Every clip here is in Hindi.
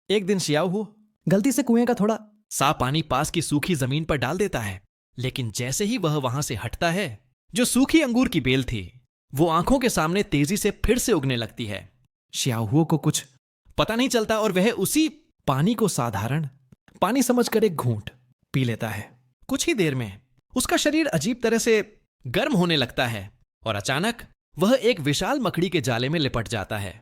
एक दिन शियाओ हु गलती से कुएं का थोड़ा साफ पानी पास की सूखी जमीन पर डाल देता है, लेकिन जैसे ही वह वहां से हटता है, जो सूखी अंगूर की बेल थी वो आंखों के सामने तेजी से फिर से उगने लगती है। शियाओ हुओ को कुछ पता नहीं चलता और वह उसी पानी को साधारण पानी समझकर एक घूंट पी लेता है। कुछ ही देर में उसका शरीर अजीब तरह से गर्म होने लगता है और अचानक वह एक विशाल मकड़ी के जाले में लिपट जाता है।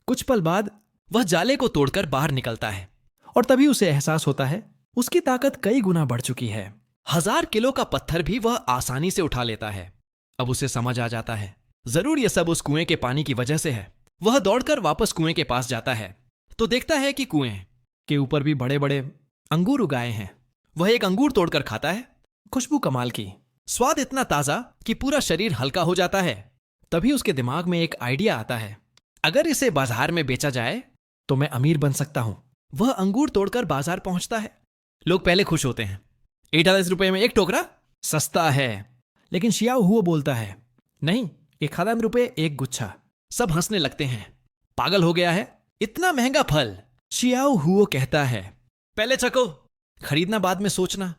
कुछ पल बाद वह जाले को तोड़कर बाहर निकलता है और तभी उसे एहसास होता है उसकी ताकत कई गुना बढ़ चुकी है। 1000 किलो का पत्थर भी वह आसानी से उठा लेता है। अब उसे समझ आ जाता है जरूर यह सब उस कुएं के पानी की वजह से है। वह दौड़कर वापस कुएं के पास जाता है तो देखता है कि कुएं के ऊपर भी बड़े बड़े अंगूर उगाए हैं। वह एक अंगूर तोड़कर खाता है। खुशबू कमाल की, स्वाद इतना ताजा कि पूरा शरीर हल्का हो जाता है। तभी उसके दिमाग में एक आइडिया आता है, अगर इसे बाजार में बेचा जाए तो मैं अमीर बन सकता हूं। वह अंगूर तोड़कर बाजार पहुंचता है। लोग पहले खुश होते हैं, 48 रुपए में एक टोकरा, सस्ता है। लेकिन शियाओ हुओ बोलता है, नहीं, 1000 रुपए एक गुच्छा। सब हंसने लगते हैं, पागल हो गया है, इतना महंगा फल। शियाओ हुओ कहता है, पहले चखो, खरीदना बाद में सोचना।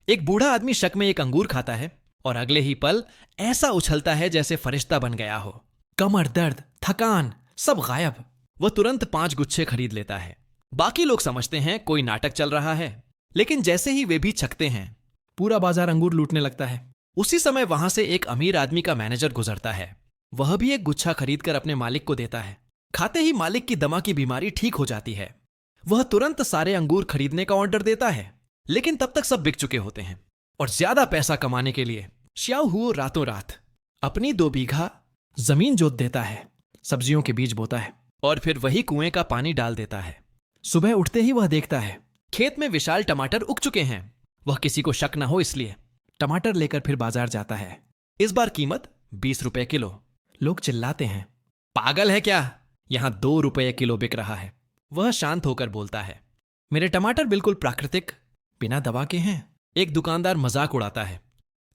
एक बूढ़ा आदमी शक में एक अंगूर खाता है और अगले ही पल ऐसा उछलता है जैसे फरिश्ता बन गया हो। कमर दर्द, थकान सब गायब। वह तुरंत 5 गुच्छे खरीद लेता है। बाकी लोग समझते हैं कोई नाटक चल रहा है, लेकिन जैसे ही वे भी छकते हैं पूरा बाजार अंगूर लूटने लगता है। उसी समय वहां से एक अमीर आदमी का मैनेजर गुजरता है। वह भी एक गुच्छा खरीदकर अपने मालिक को देता है। खाते ही मालिक की दमा की बीमारी ठीक हो जाती है। वह तुरंत सारे अंगूर खरीदने का ऑर्डर देता है, लेकिन तब तक सब बिक चुके होते हैं और ज्यादा पैसा कमाने के लिए शियाओ हुओ रातों रात अपनी 2 बीघा जमीन जोत देता है, सब्जियों के बीज बोता है और फिर वही कुएं का पानी डाल देता है। सुबह उठते ही वह देखता है खेत में विशाल टमाटर उग चुके हैं। वह किसी को शक न हो इसलिए टमाटर लेकर फिर बाजार जाता है। इस बार कीमत 20 रुपए किलो। लोग चिल्लाते हैं, पागल है क्या, यहां 2 रुपए किलो बिक रहा है। वह शांत होकर बोलता है, मेरे टमाटर बिल्कुल प्राकृतिक, बिना दवा के हैं। एक दुकानदार मजाक उड़ाता है,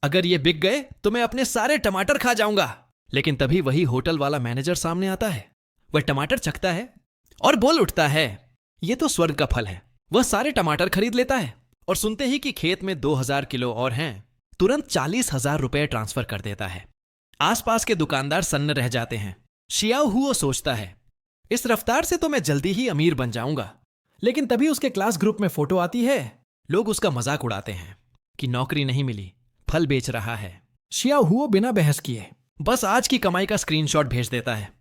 अगर ये बिक गए तो मैं अपने सारे टमाटर खा जाऊंगा। लेकिन तभी वही होटल वाला मैनेजर सामने आता है। वह टमाटर चखता है और बोल उठता है, यह तो स्वर्ग का फल है। वह सारे टमाटर खरीद लेता है और सुनते ही कि खेत में 2000 किलो और हैं, तुरंत 40,000 रुपए ट्रांसफर कर देता है। आसपास के दुकानदार सन्न रह जाते हैं। शियाओ हुओ सोचता है, इस रफ्तार से तो मैं जल्दी ही अमीर बन जाऊंगा। लेकिन तभी उसके क्लास ग्रुप में फोटो आती है। लोग उसका मजाक उड़ाते हैं कि नौकरी नहीं मिली, फल बेच रहा है। शियाओ हुओ बिना बहस किए बस आज की कमाई का स्क्रीनशॉट भेज देता है।